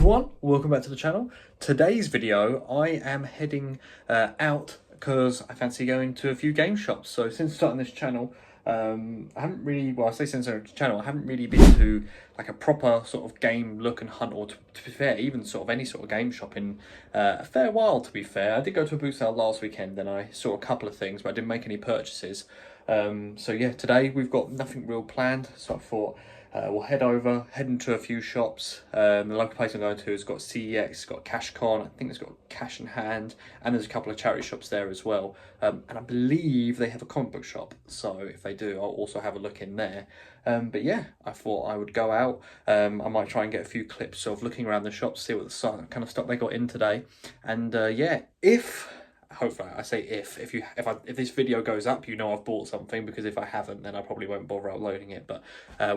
everyone, welcome back to the channel. Today's video, I am heading out because I fancy going to a few game shops. So since starting this channel, I haven't really, well I say since starting the channel, I haven't really been to like a proper sort of game look and hunt, or to be fair, even sort of any sort of game shop in a fair while, to be fair. I did go to a boot sale last weekend and I saw a couple of things, but I didn't make any purchases. So yeah, today we've got nothing real planned, so I thought we'll head into a few shops. The local place I'm going to has got CEX, it's got CashCon, I think it's got Cash in Hand, and there's a couple of charity shops there as well. And I believe they have a comic book shop, so if they do, I'll also have a look in there. But yeah, I thought I would go out. I might try and get a few clips of looking around the shops, see what the kind of stuff they got in today. And yeah, hopefully, I say if this video goes up, you know I've bought something, because if I haven't, then I probably won't bother uploading it. But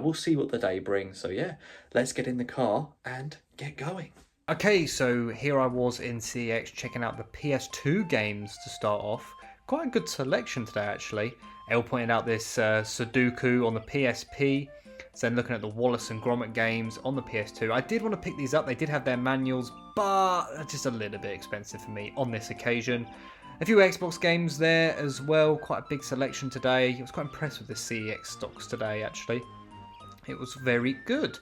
we'll see what the day brings. So yeah, let's get in the car and get going. Okay, so here I was in CEX checking out the PS2 games to start off. Quite a good selection today, actually. Elle pointed out this Sudoku on the PSP. So then looking at the Wallace and Gromit games on the PS2. I did want to pick these up. They did have their manuals, but they're just a little bit expensive for me on this occasion. A few Xbox games there as well. Quite a big selection today. I was quite impressed with the CEX stocks today, actually. It was very good.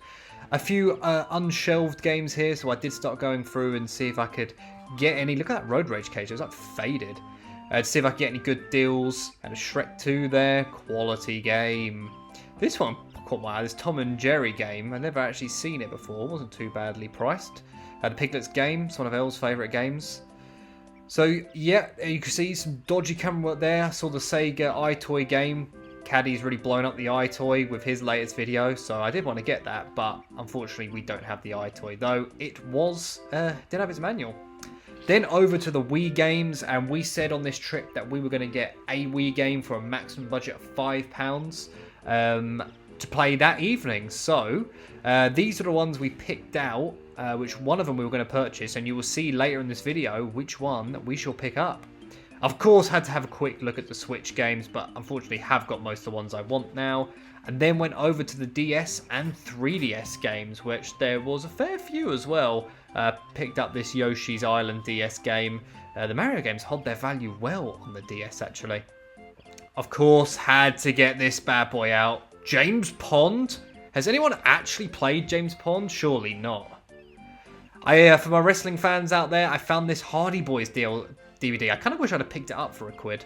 A few unshelved games here, so I did start going through and see if I could get any. Look at that Road Rage cage. It was like faded. To see if I could get any good deals. And a Shrek 2 there. Quality game. This one caught my eye, this Tom and Jerry game. I've never actually seen it before. It wasn't too badly priced. The Piglets game, it's one of Elle's favourite games. So yeah, you can see some dodgy camera work there. I saw the Sega iToy game. Caddy's really blown up the iToy with his latest video, so I did want to get that, but unfortunately we don't have the iToy, though it did have its manual. Then over to the Wii games, and we said on this trip that we were going to get a Wii game for a maximum budget of £5. To play that evening. So these are the ones we picked out, which one of them we were going to purchase, and you will see later in this video which one that we shall pick up. Of course, had to have a quick look at the Switch games, but unfortunately have got most of the ones I want now. And then went over to the DS and 3DS games, which there was a fair few as well. Picked up this Yoshi's Island DS game. The Mario games hold their value well on the DS, actually. Of course, had to get this bad boy out. James Pond? Has anyone actually played James Pond? Surely not. For my wrestling fans out there, I found this Hardy Boys DVD. I kind of wish I'd have picked it up for £1.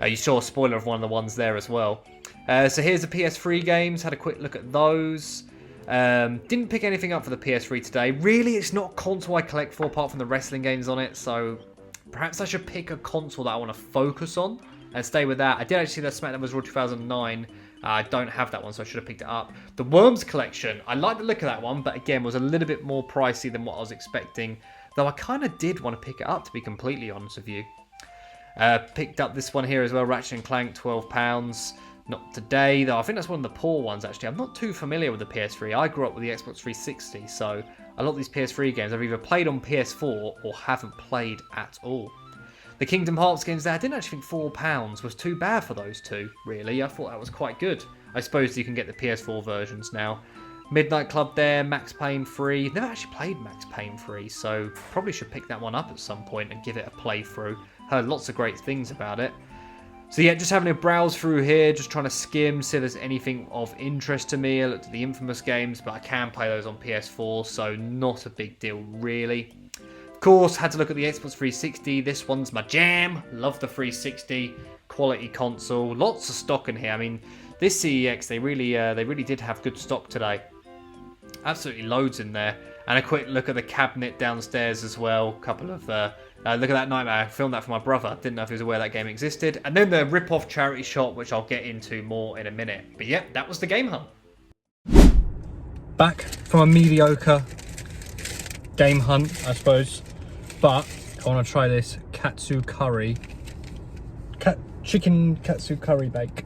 You saw a spoiler of one of the ones there as well. So here's the PS3 games. Had a quick look at those. Didn't pick anything up for the PS3 today. Really, it's not a console I collect for apart from the wrestling games on it. So perhaps I should pick a console that I want to focus on and stay with that. I did actually see that SmackDown vs. Raw 2009. I don't have that one, so I should have picked it up. The Worms collection, I like the look of that one, but again, was a little bit more pricey than what I was expecting. Though I kind of did want to pick it up, to be completely honest with you. Picked up this one here as well, Ratchet & Clank, £12. Not today, though. I think that's one of the poor ones, actually. I'm not too familiar with the PS3. I grew up with the Xbox 360, so a lot of these PS3 games I've either played on PS4 or haven't played at all. The Kingdom Hearts games there, I didn't actually think £4 was too bad for those two, really. I thought that was quite good. I suppose you can get the PS4 versions now. Midnight Club there, Max Payne 3. Never actually played Max Payne 3, so probably should pick that one up at some point and give it a playthrough. Heard lots of great things about it. So yeah, just having a browse through here, just trying to skim, see if there's anything of interest to me. I looked at the Infamous games, but I can play those on PS4, so not a big deal, really. Of course, had to look at the Xbox 360. This one's my jam. Love the 360. Quality console. Lots of stock in here. I mean, this CEX, they really did have good stock today. Absolutely loads in there. And a quick look at the cabinet downstairs as well. Couple of look at that Nightmare. I filmed that for my brother. Didn't know if he was aware that game existed. And then the rip-off charity shop, which I'll get into more in a minute. But yeah, that was the game hunt. Back from a mediocre game hunt, I suppose. But I want to try this katsu curry. Chicken katsu curry bake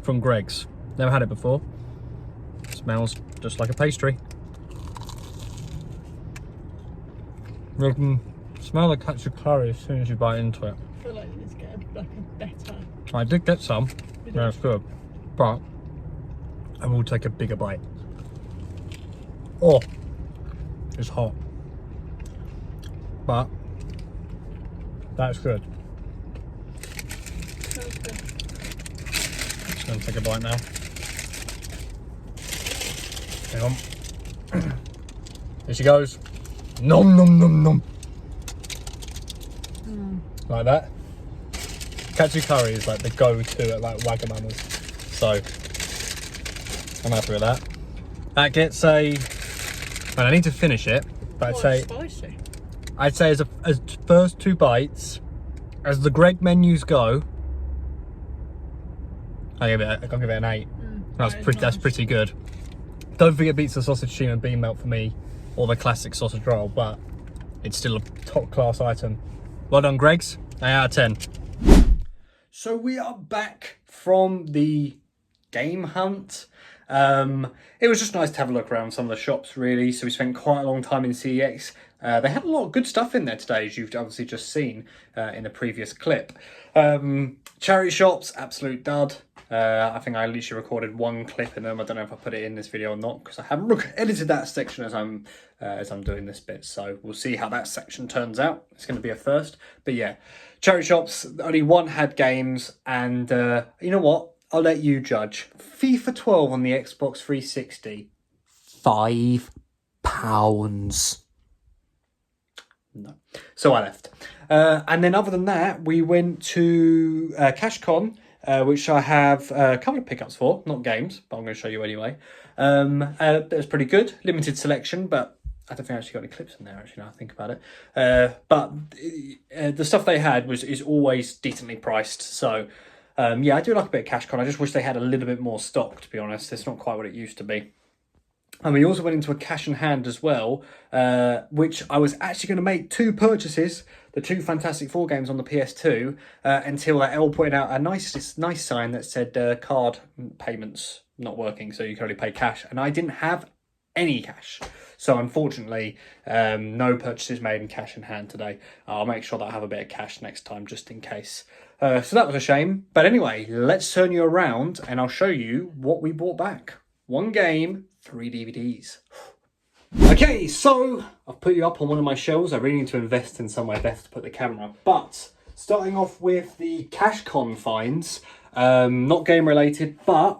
from Greggs. Never had it before. Smells just like a pastry. You can smell the katsu curry as soon as you bite into it. I feel like you need to get a better. I did get some. Yeah, it's good. But I will take a bigger bite. Oh, It's hot. But that's good. Smells good. Just gonna take a bite now. Hang on. Here she goes. Nom nom nom nom. Like that. Katsu curry is like the go-to at like Wagamama's. So I'm happy with that. That gets a, and I need to finish it, but Spicy. I'd say as first 2 bites, as the Greg menus go, I'll give it an 8. That's pretty good. Don't think it beats the sausage tuna and bean melt for me, or the classic sausage roll, but it's still a top class item. Well done, Greggs. 8 out of 10. So we are back from the game hunt. It was just nice to have a look around some of the shops, really. So we spent quite a long time in CEX. They had a lot of good stuff in there today, as you've obviously just seen in the previous clip. Charity shops, absolute dud. I think I literally recorded 1 clip in them. I don't know if I put it in this video or not, because I haven't edited that section as I'm doing this bit. So we'll see how that section turns out. It's going to be a first. But yeah, charity shops, only 1 had games. And you know what? I'll let you judge. FIFA 12 on the Xbox 360. £5. No. So I left. And then other than that, we went to CashCon, which I have a couple of pickups for. Not games, but I'm going to show you anyway. It was pretty good. Limited selection, but I don't think I actually got any clips in there, actually, now I think about it. But the stuff they had is always decently priced. So, yeah, I do like a bit of CashCon. I just wish they had a little bit more stock, to be honest. It's not quite what it used to be. And we also went into a cash in hand as well, which I was actually going to make 2 purchases, the 2 Fantastic Four games on the PS2, until L pointed out a nice sign that said card payments not working, so you can only pay cash. And I didn't have any cash. So unfortunately, no purchases made in cash in hand today. I'll make sure that I have a bit of cash next time, just in case. So that was a shame. But anyway, let's turn you around and I'll show you what we bought back. 1 game, 3 DVDs. Okay, so I've put you up on one of my shelves. I really need to invest in somewhere better to put the camera up. But starting off with the CashCon finds, not game related, but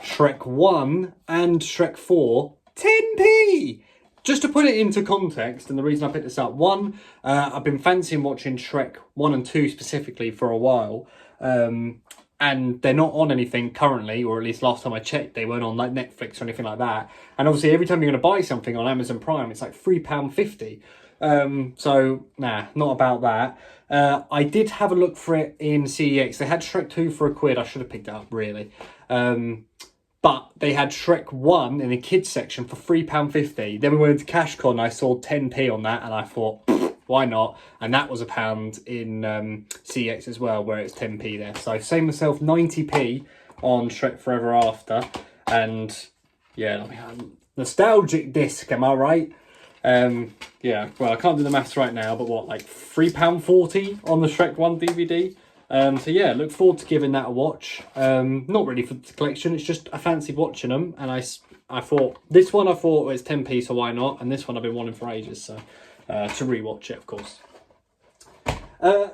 Shrek 1 and Shrek 4, 10p! Just to put it into context, and the reason I picked this up, 1, I've been fancying watching Shrek 1 and 2 specifically for a while. And they're not on anything currently, or at least last time I checked, they weren't on like Netflix or anything like that. And obviously every time you're going to buy something on Amazon Prime, it's like £3.50. So, nah, not about that. I did have a look for it in CEX. They had Shrek 2 for £1. I should have picked it up, really. But they had Shrek 1 in the kids section for £3.50. Then we went into CashCon, I saw 10p on that, and I thought, why not? And that was £1 in CX as well, where it's 10p there. So I saved myself 90p on Shrek Forever After. And yeah, nostalgic disc, am I right? Yeah, well, I can't do the maths right now, but what, like £3.40 on the Shrek 1 DVD? So yeah, look forward to giving that a watch. Not really for the collection, it's just I fancied watching them. And I thought, this one I thought was 10p, so why not? And this one I've been wanting for ages, so... to rewatch it, of course.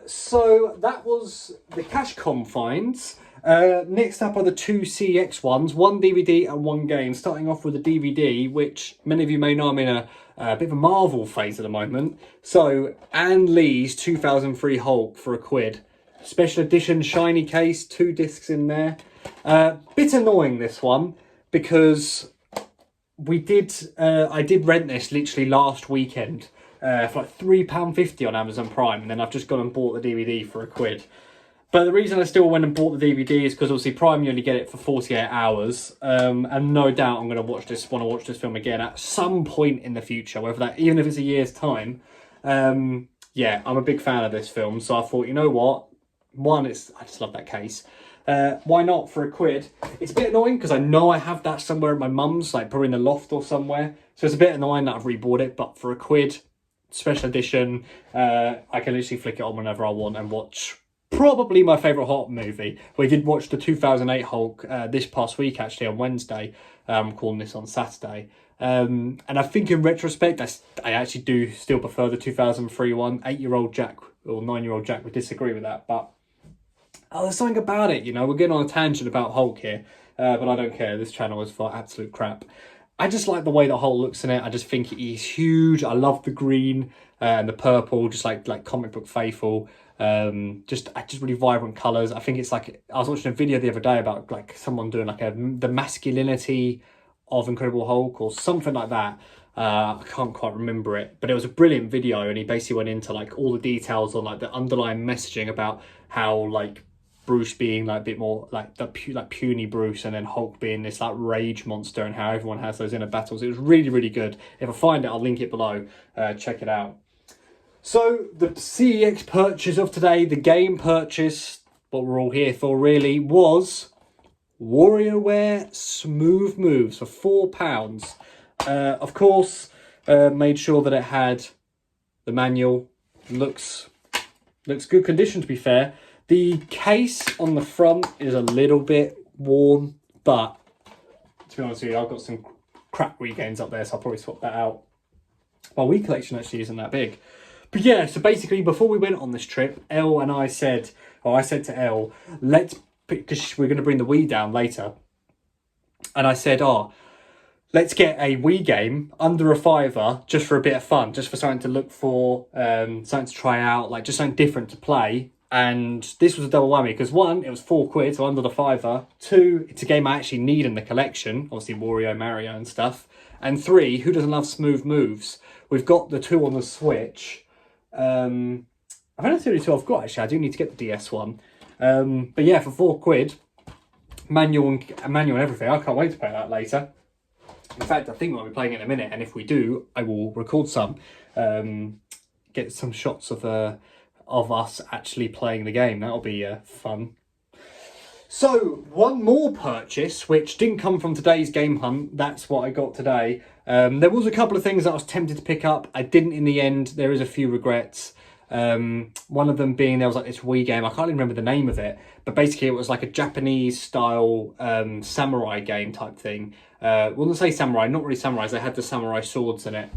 So that was the CashCon finds. Next up are the 2 CX ones, 1 DVD and 1 game. Starting off with the DVD, which many of you may know I'm in a bit of a Marvel phase at the moment. So Ann Lee's 2003 Hulk for £1. Special edition shiny case, 2 discs in there. Bit annoying, this one, because I did rent this literally last weekend. For like £3.50 on Amazon Prime, and then I've just gone and bought the DVD for £1. But the reason I still went and bought the DVD is because obviously Prime, you only get it for 48 hours, and no doubt I'm going to want to watch this film again at some point in the future, even if it's a year's time. Yeah, I'm a big fan of this film, so I thought, you know what? I just love that case. Why not for £1? It's a bit annoying because I know I have that somewhere at my mum's, like probably in the loft or somewhere. So it's a bit annoying that I've rebought it, but for £1. Special edition, I can literally flick it on whenever I want and watch probably my favourite Hulk movie. We did watch the 2008 Hulk this past week, actually, on Wednesday. I'm calling this on Saturday. And I think in retrospect, I actually do still prefer the 2003 one. 8-year-old Jack or 9-year-old Jack would disagree with that, but there's something about it, you know. We're getting on a tangent about Hulk here, but I don't care. This channel is for absolute crap. I just like the way that Hulk looks in it. I just think he's huge. I love the green and the purple, just like comic book faithful. Just really vibrant colours. I think it's like, I was watching a video the other day about like someone doing like the masculinity of Incredible Hulk or something like that. I can't quite remember it, but it was a brilliant video, and he basically went into like all the details on like the underlying messaging about how like Bruce being like a bit more like puny Bruce, and then Hulk being this like rage monster, and how everyone has those inner battles. It was really, really good. If I find it, I'll link it below. Check it out. So the CEX purchase of today, the game purchase, what we're all here for really, was WarioWare Smooth Moves for £4. Of course, made sure that it had the manual. Looks good condition, to be fair. The case on the front is a little bit worn, but to be honest with you, I've got some crap Wii games up there, so I'll probably swap that out. My Wii collection actually isn't that big. But yeah, so basically before we went on this trip, Elle and I said, or I said to Elle, because we're going to bring the Wii down later. And I said, let's get a Wii game under a £5 just for a bit of fun, just for something to look for, something to try out, like just something different to play. And this was a double whammy because 1, it was £4, so under the £5. 2, it's a game I actually need in the collection, obviously Wario, Mario and stuff. And 3, who doesn't love Smooth Moves? We've got the 2 on the Switch. I think that's the only 2 I've got actually. I do need to get the DS one. But yeah, for £4, manual and everything. I can't wait to play that later. In fact, I think we'll be playing it in a minute, and if we do, I will record some, get some shots of us actually playing the game. That'll be fun. So, one more purchase, which didn't come from today's game hunt. That's what I got today. There was a couple of things that I was tempted to pick up. I didn't in the end. There is a few regrets. One of them being there was like this Wii game. I can't even remember the name of it, but basically it was like a Japanese style samurai game type thing. Wouldn't say samurai, not really samurais. They had the samurai swords in it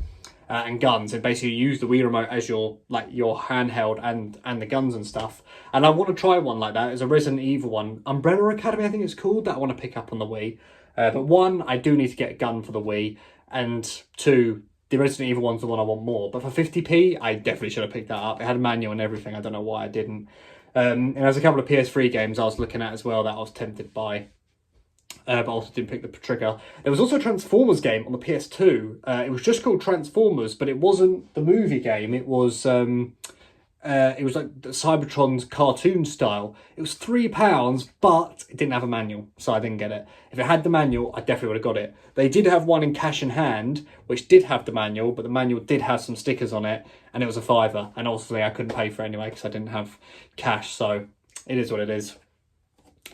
and guns, and basically you use the Wii remote as your handheld and the guns and stuff. And I want to try one like that. It's a Resident Evil one, Umbrella Academy I think it's called, that I want to pick up on the Wii. But 1, I do need to get a gun for the Wii, and 2, the Resident Evil one's the one I want more. But for 50p, I definitely should have picked that up. It had a manual and everything. I don't know why I didn't. And there's a couple of PS3 games I was looking at as well that I was tempted by. But also didn't pick the trigger. There was also a Transformers game on the PS2. It was just called Transformers, but it wasn't the movie game. It was like the Cybertron's cartoon style. It was £3, but it didn't have a manual, so I didn't get it. If it had the manual, I definitely would have got it. They did have one in cash in hand, which did have the manual, but the manual did have some stickers on it, and it was a £5. And obviously I couldn't pay for it anyway because I didn't have cash, so it is what it is.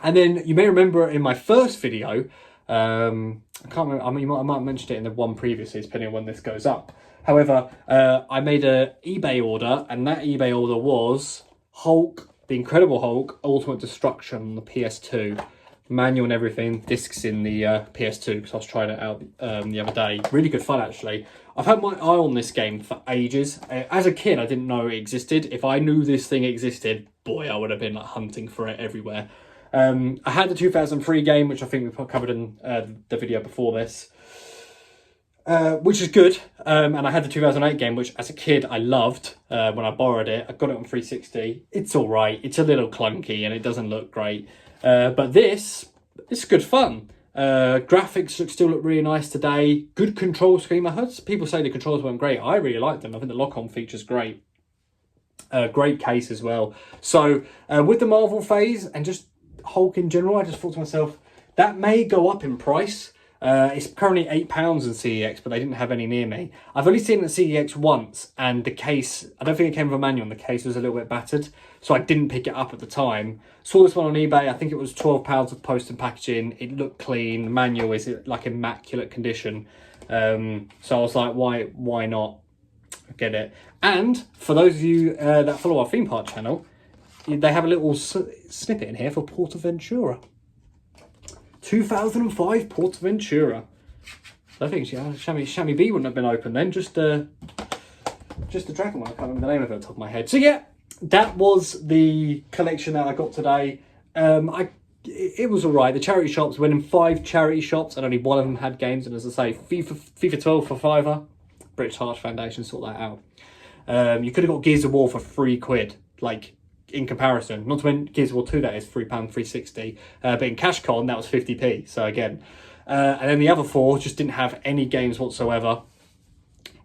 And then you may remember in my first video, I can't remember, I mean, I might have mentioned it in the one previously, depending on when this goes up. However, I made an eBay order, and that eBay order was Hulk, the Incredible Hulk, Ultimate Destruction on the PS2. Manual and everything, discs in the PS2, because I was trying it out the other day. Really good fun, actually. I've had my eye on this game for ages. As a kid, I didn't know it existed. If I knew this thing existed, boy, I would have been like hunting for it everywhere. I had the 2003 game, which I think we covered in the video before this, which is good. And I had the 2008 game, which as a kid I loved when I borrowed it. I got it on 360. It's all right. It's a little clunky and it doesn't look great. But this is good fun. Graphics still look really nice today. Good control scheme. I heard people say the controls weren't great. I really liked them. I think the lock-on feature's great. Great case as well. So with the Marvel phase and just Hulk in general, I just thought to myself, that may go up in price. It's currently £8 in CEX, but they didn't have any near me. I've only seen it at CEX once, and the case, I don't think it came with a manual, and the case was a little bit battered, so I didn't pick it up at the time. Saw this one on eBay, I think it was £12 with post and packaging. It looked clean, the manual is like immaculate condition. So I was like, why not get it? And for those of you that follow our theme park channel, they have a little snippet in here for PortAventura. 2005 PortAventura. I think Chamois B wouldn't have been open then. Just the dragon one. I can't remember the name of it off the top of my head. So yeah, that was the collection that I got today. It was alright. The charity shops went in 5 charity shops and only one of them had games. And as I say, FIFA 12 for £5. British Heart Foundation sort that out. You could have got Gears of War for £3, like in comparison. Not to mention Gears of War 2, that is £3, 360. But in CashCon, that was 50p. So again, and then the other 4 just didn't have any games whatsoever.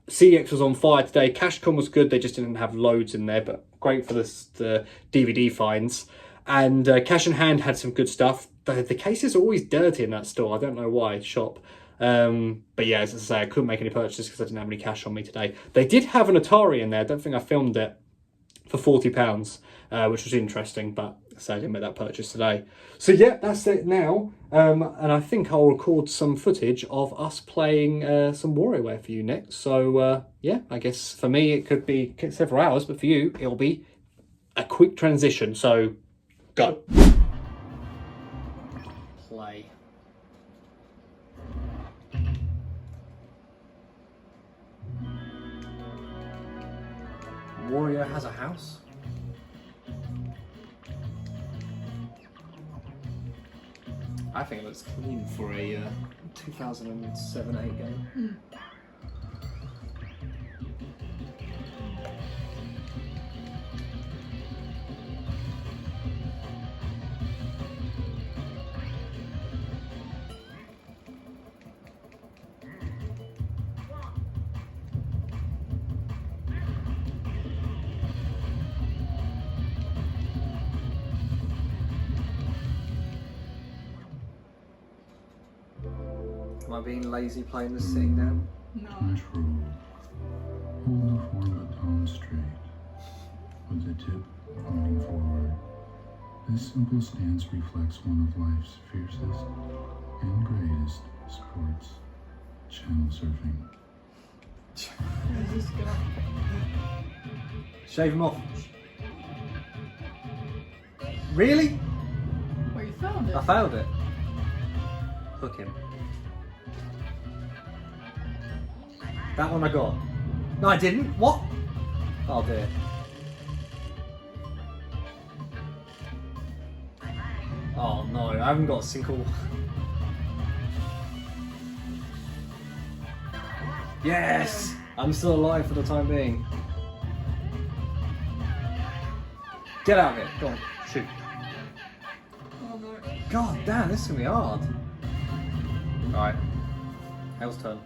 CX was on fire today. CashCon was good. They just didn't have loads in there, but great for the DVD finds. And Cash in Hand had some good stuff. But the cases are always dirty in that store. I don't know why, shop. But yeah, as I say, I couldn't make any purchases because I didn't have any cash on me today. They did have an Atari in there. I don't think I filmed it, for £40, which was interesting, but so I didn't make that purchase today. So yeah, that's it now. And I think I'll record some footage of us playing some WarioWare for you next. So yeah, I guess for me it could be several hours, but for you it'll be a quick transition. So go. Play. Wario has a house? I think it looks clean for a 2007-8 game. Am I being lazy playing this sitting down? No. Control. Hold the forefoot straight, with the tip pointing forward. This simple stance reflects one of life's fiercest and greatest sports, channel surfing. Where's this go? Shave him off. Really? Well, you found it. I failed it. Hook him. That one I got. No, I didn't. What? Oh dear. Oh no, I haven't got a single. Yes! I'm still alive for the time being. Get out of it. Go on. Shoot. Oh no. God damn, this is gonna be hard. Alright. Hell's turn.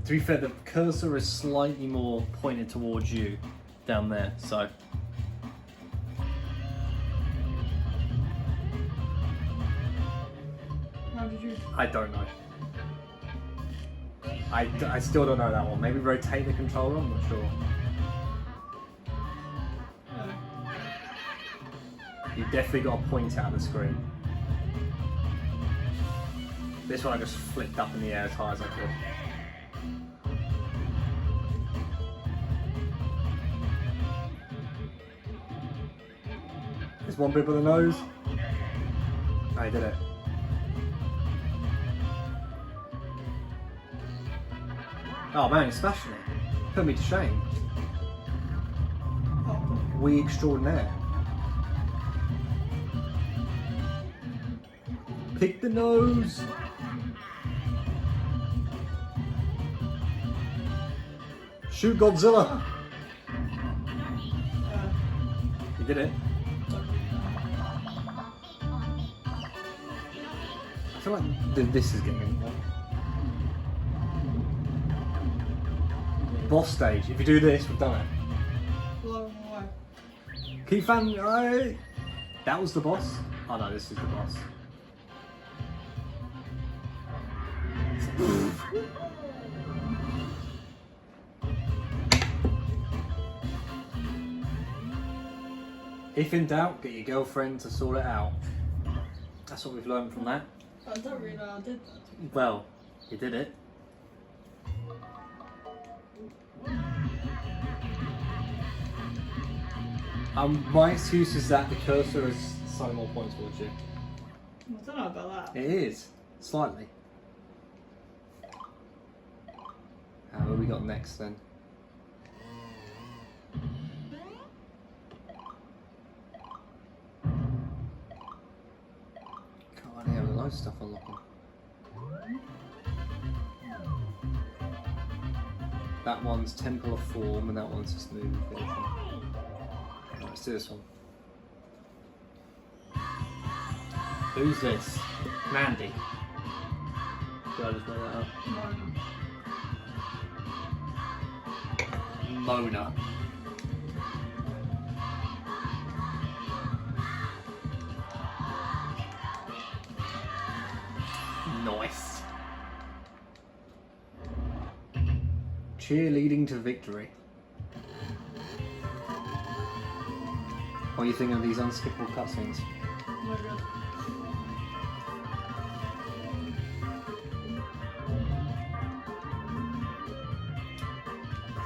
To be fair, the cursor is slightly more pointed towards you down there, so. How did you? I don't know. I still don't know that one. Maybe rotate the controller, I'm not sure. You definitely got to point out the screen. This one I just flicked up in the air as high as I could. There's one bit of the nose. I did it. Oh man, he's smashing it. Put me to shame. We extraordinaire. Pick the nose. Shoot Godzilla. You did it. I feel like this is getting in there. Boss stage. If you do this, we've done it. Blown away. Keep fan. Aye. That was the boss. Oh no, this is the boss. If in doubt, get your girlfriend to sort it out. That's what we've learned from that. I don't really know I did that. Well, you did it. My excuse is that the cursor is slightly more points towards you. I don't know about that. It is, slightly. got next then? God, yeah, with loads of stuff unlocking. That one's Temple of Form, and that one's just Moon Filter. Right, let's do this one. Who's this? Mandy. Did I just make that up? Mona. Nice. Cheerleading to victory. What are you thinking of these unskippable cutscenes? Oh my god.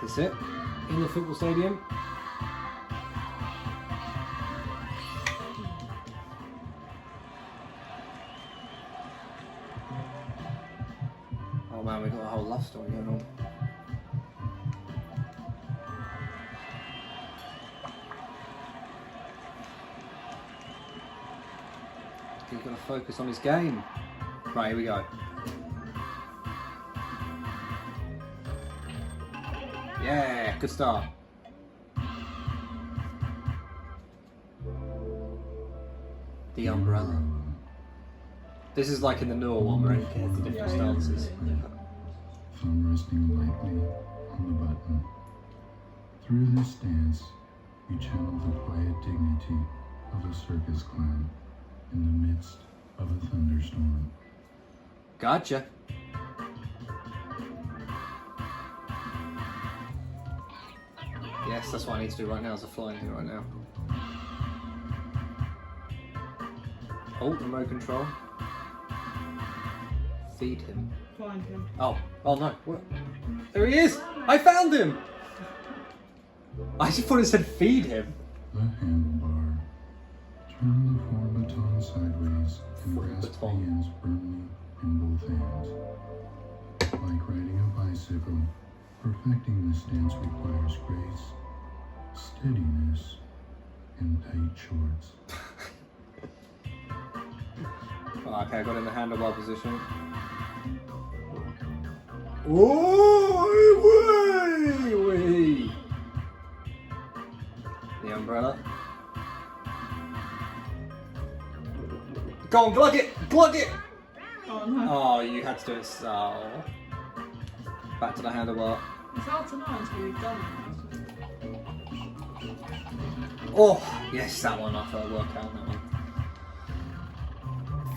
That's it. In the football stadium. Oh man, we've got a whole love story going on. He's got to focus on his game. Right, here we go. Yeah, good start. The umbrella. This is like in the newer one where it gets the different stances. Thumb resting lightly on the button. Through this dance, you channel the quiet dignity of a circus clown in the midst of a thunderstorm. Gotcha. Yes, that's what I need to do right now, is a flying here right now. Oh, remote control. Feed him. Find him. Oh no. What? There he is! I found him! I just thought it said feed him. The handlebar. Turn the form baton sideways and grasp the Baton. ends firmly in both hands. Like riding a bicycle, perfecting this dance requires grace, steadiness, and tight shorts. Oh, okay, I got in the handlebar position. Oh, wee! The umbrella. Go on, glug it! Glug it! Oh no. Oh, you had to do it so. Back to the handlebar. It's hard to know until you've done it. Oh, yes, that one. I thought I'd work out that one.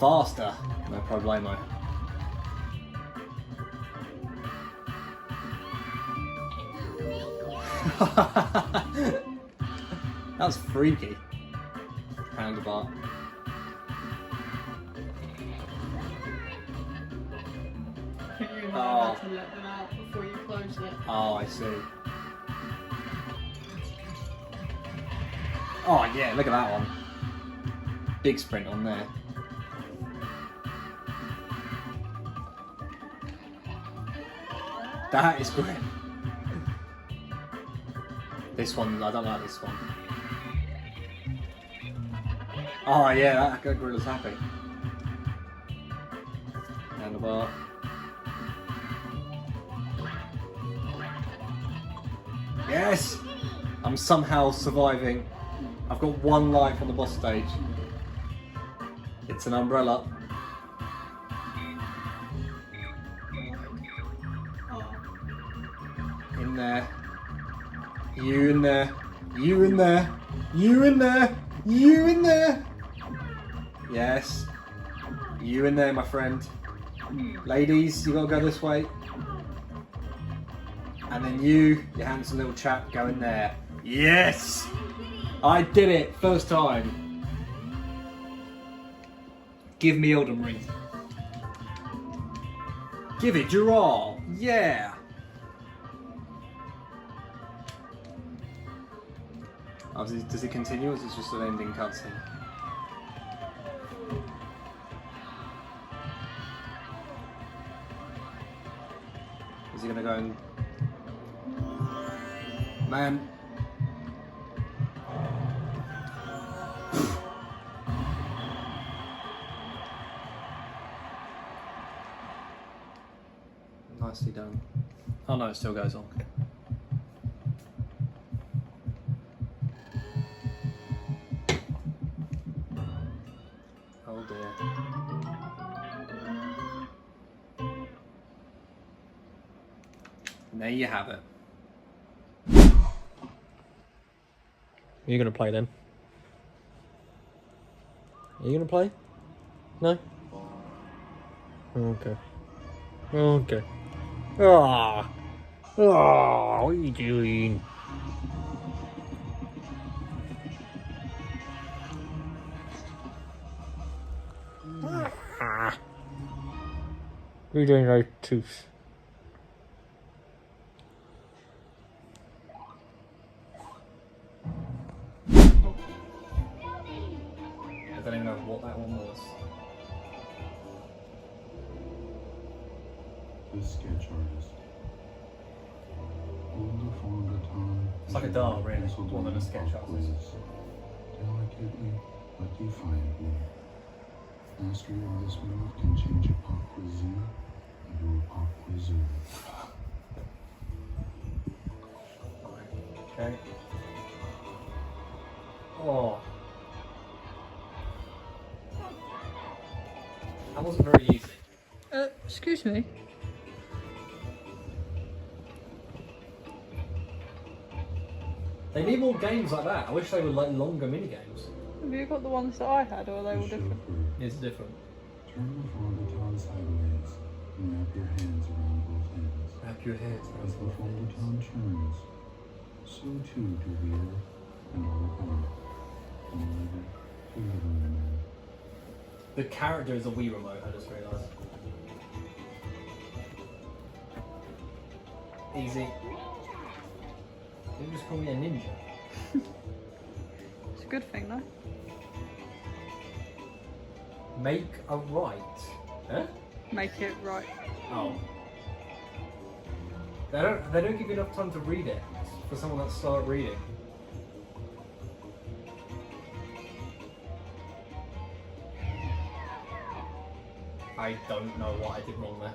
Faster. No problemo. That was freaky. Handlebar. Can you remember Oh. to let them out before you close it? Oh, I see. Oh, yeah, look at that one. Big sprint on there. That is great. This one, I don't like this one. Oh, yeah, that gorilla's happy. Handlebar. Yes! I'm somehow surviving. I've got one life on the boss stage. It's an umbrella. Oh. In there. You in there. You in there. You in there. You in there. Yes. You in there, my friend. Ladies, you gotta go this way. And then you, your handsome little chap, go in there. Yes! I did it, first time. Give me Elden Ring. Give it your all. Yeah! Oh, does it continue or is it just an ending cutscene? Is he gonna go and Man. Nicely done. Oh no, it still goes on. Oh dear. And there you have it. Are you gonna play then? Are you gonna play? No? Okay. Okay. Ah. Ah, what are you doing? Ah. What are you doing, right tooth? I don't even know what that one was. The sketch artist. Hold the form baton. It's like a doll, really, penciled more than a on sketch artist. quiz. Delicately but defiantly. Mastery of this move can change a pop cuisine into a pop cuisine. Okay. Oh. That wasn't very easy. Excuse me. They need more games like that. I wish they were like longer mini games. Have you got the ones that I had, or are they all The different? chauffeur. It's different. Turn the form baton sideways and wrap your hands around both ends. Wrap your heads As the form baton turns, so too do the earth and all about it. From lever to lever. The character is a Wii remote, I just realised. Easy. You just call me a ninja. It's a good thing, though. Make a right. Huh? Make it right. Oh. They don't give you enough time to read it for someone that started reading. I don't know what I did wrong there.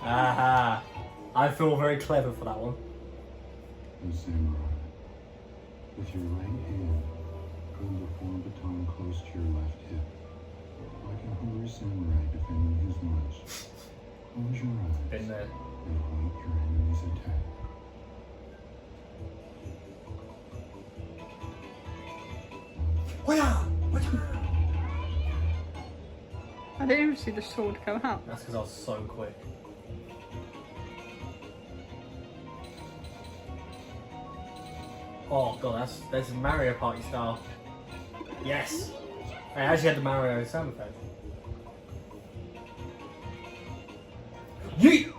Aha! I feel very clever for that one. The samurai. With your right hand, hold the form baton close to your left hip. Like a hungry samurai defending his lunch. Close your eyes Been there. and await your enemy's attack. I didn't even see the sword come out. That's because I was so quick. Oh god, that's Mario Party style. Yes! I actually had the Mario sound effect. Yeet!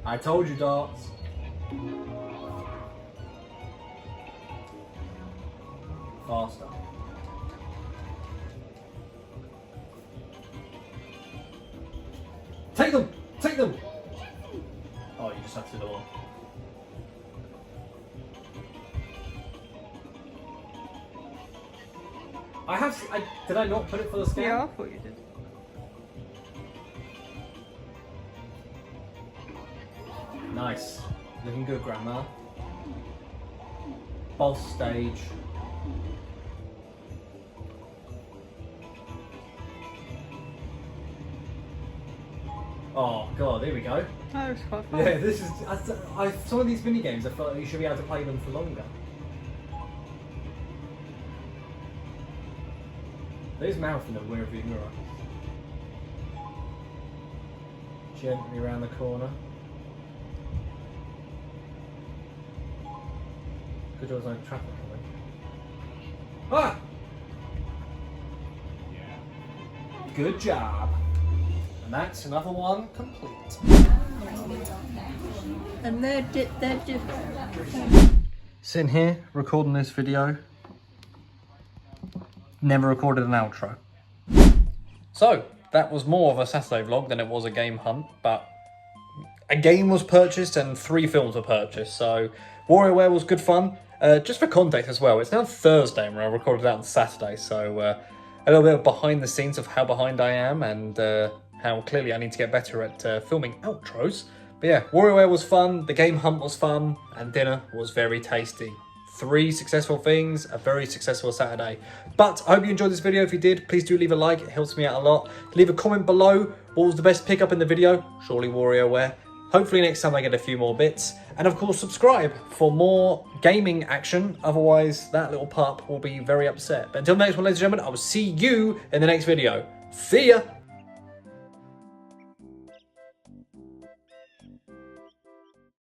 I told you, darts. Faster. Take them! Take them! Oh, you just have to do the one. Did I not put it for the scan? Yeah, I thought you did. Nice. Looking good, Grandma. Boss stage. Oh god, here we go. That was quite fun. Yeah, this is. Some of these mini games, I felt like you should be able to play them for longer. There's mouth in the rearview mirror. Gently around the corner. Good job, there's no traffic coming. Ah! Good job. And that's another one complete. And they're different. Sitting here recording this video. Never recorded an outro. So, that was more of a Saturday vlog than it was a game hunt, but a game was purchased and 3 films were purchased, so WarioWare was good fun. Just for context as well, it's now Thursday and I recorded that on Saturday, so a little bit of behind the scenes of how behind I am and how clearly I need to get better at filming outros. But yeah, WarioWare was fun, the game hunt was fun, and dinner was very tasty. 3 successful things, a very successful Saturday. But I hope you enjoyed this video. If you did, please do leave a like, it helps me out a lot. Leave a comment below, what was the best pickup in the video? Surely WarioWare. Hopefully next time I get a few more bits. And of course subscribe for more gaming action, otherwise that little pup will be very upset. But until next one, ladies and gentlemen, I will see you in the next video. See ya!